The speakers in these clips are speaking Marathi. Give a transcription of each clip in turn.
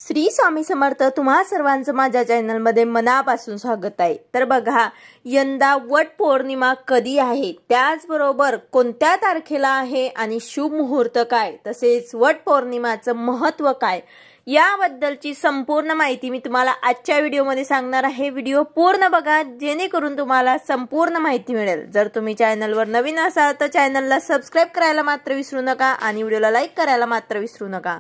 श्री स्वामी समर्थ तुम्हा सर्वांचं माझ्या चॅनलमध्ये मनापासून स्वागत आहे। तर बघा, यंदा वट पौर्णिमा कधी आहे, त्याचबरोबर कोणत्या तारखेला आहे आणि शुभ मुहूर्त काय, तसेच वट पौर्णिमाचं महत्त्व काय, याबद्दलची संपूर्ण माहिती मी तुम्हाला आजच्या व्हिडिओमध्ये सांगणार आहे। व्हिडिओ पूर्ण बघा जेणेकरून तुम्हाला संपूर्ण माहिती मिळेल। जर तुम्ही चॅनलवर नवीन असाल तर चॅनलला सबस्क्राइब करायला मात्र विसरू नका आणि व्हिडिओला लाईक करायला मात्र विसरू नका।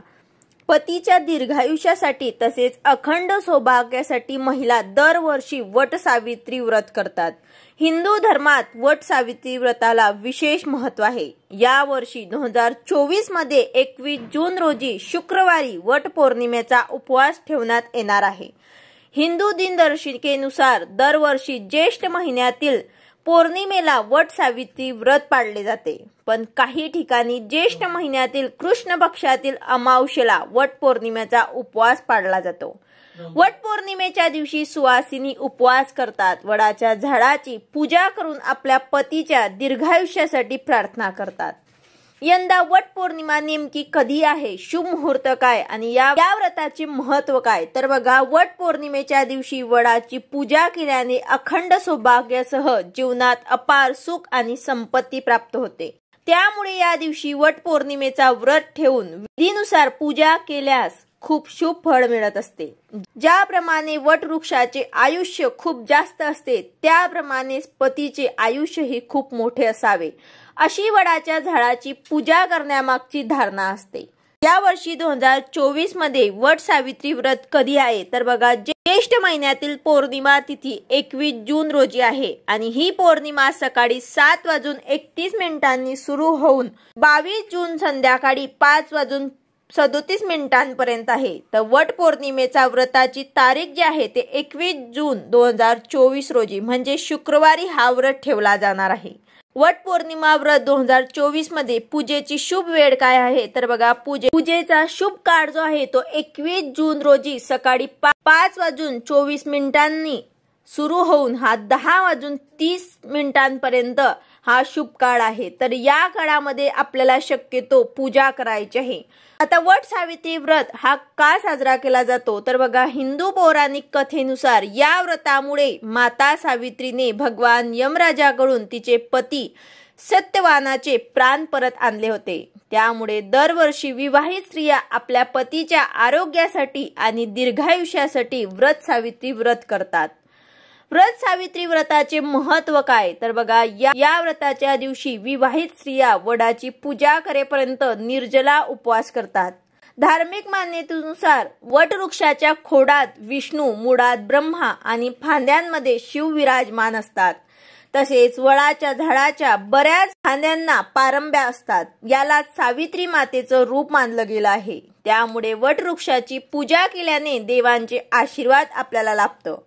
पतीच्या दीर्घायुष्यासाठी तसेच अखंड सौभाग्यासाठी महिला दरवर्षी वट सावित्री व्रत करतात। हिंदू धर्मात वट सावित्री व्रताला विशेष महत्त्व आहे। या वर्षी 2024 मध्ये 21 जून रोजी शुक्रवारी वट पौर्णिमेचा उपवास ठेवण्यात येणार आहे। हिंदू दिनदर्शिकेनुसार दरवर्षी ज्येष्ठ महिन्यातील पौर्णिमेला वट सावित्री व्रत पाळले जाते, पण काही ठिकाणी ज्येष्ठ महिन्यातील कृष्ण पक्षातील अमावस्येला वट पौर्णिमेचा उपवास पाळला जातो। वट पौर्णिमेच्या दिवशी सुवासिनी उपवास करतात, वडाच्या झाडाची पूजा करून आपल्या पतीच्या दीर्घायुष्यासाठी प्रार्थना करतात। यंदा वट पौर्णिमा नेमकी कधी आहे, शुभ मुहूर्त काय आणि या व्रताचे महत्त्व काय, तर बघा, वट पौर्णिमेच्या दिवशी वडाची पूजा केल्याने अखंड सौभाग्यासह जीवनात अपार सुख आणि संपत्ती प्राप्त होते। त्यामुळे या दिवशी वट पौर्णिमेचा व्रत ठेवून विधीनुसार पूजा केल्यास खूप शुभ फळ मिळत असते। ज्याप्रमाणे वट वृक्षाचे आयुष्य खूप जास्त असते, त्याप्रमाणेच पतीचे आयुष्यही खूप मोठे असावे, अशी वडाच्या झाडाची पूजा करण्यामागची धारणा असते। या वर्षी 2024 मध्ये वट सावित्री व्रत कधी आहे, तर बघा, ज्येष्ठ महिन्यातील पौर्णिमा तिथी 21 जून रोजी आहे आणि ही पौर्णिमा सकाळी 7:31 सुरू होऊन 22 जून संध्याकाळी 5:37 पर्यंत आहे। तर वट पौर्णिमेचा व्रताची तारीख जी आहे ते 21 जून 2024 रोजी म्हणजे शुक्रवारी हा व्रत ठेवला जाणार आहे। वट पौर्णिमा व्रत 2024 मध्ये पूजेची शुभ वेळ काय आहे, तर बघा, पूजेचा शुभ काळ जो आहे तो 21 जून रोजी सकाळी 5:24 सुरू होऊन हा 10:30 पर्यंत हा शुभ काळ आहे। तर या काळामध्ये आपल्याला शक्यतो पूजा करायची आहे। आता वट सावित्री व्रत हा का साजरा केला जातो, तर बघा, हिंदू पौराणिक कथेनुसार या व्रतामुळे माता सावित्रीने भगवान यमराजाकडून तिचे पती सत्यवानाचे प्राण परत आणले होते। त्यामुळे दरवर्षी विवाहित स्त्रिया आपल्या पतीच्या आरोग्यासाठी आणि दीर्घायुष्यासाठी व्रत सावित्री व्रत करतात। व्रत सावित्री व्रताचे महत्त्व काय, तर बघा, या व्रताच्या दिवशी विवाहित स्त्रिया वडाची पूजा करेपर्यंत निर्जला उपवास करतात। धार्मिक मान्यतेनुसार वट वृक्षाच्या खोडात विष्णू, मुळात ब्रह्मा आणि फांद्यांमध्ये शिव विराजमान असतात। तसेच वडाच्या झाडाच्या बऱ्याच फांद्यांना पारंब्या असतात। याला सावित्री मातेचं रूप मानलं गेलं आहे। त्यामुळे वट वृक्षाची पूजा केल्याने देवांचे आशीर्वाद आपल्याला लाभतो,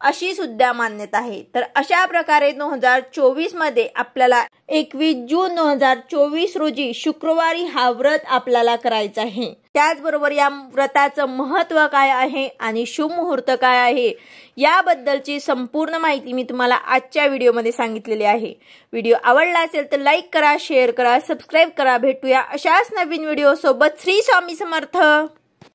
अशी सुद्धा मान्यता आहे। तर अशा प्रकारे 2024 मध्ये आपल्याला 21 जून 2024 रोजी शुक्रवारी हा व्रत आपल्याला करायचा आहे। त्याचबरोबर या व्रताचं महत्त्व काय आहे आणि शुभ मुहूर्त काय आहे, याबद्दलची संपूर्ण माहिती मी तुम्हाला आजच्या व्हिडिओमध्ये सांगितलेली आहे। व्हिडिओ आवडला असेल तर लाईक करा, शेअर करा, सबस्क्राइब करा। भेटूया अशाच नवीन व्हिडिओ सोबत। श्री स्वामी समर्थ।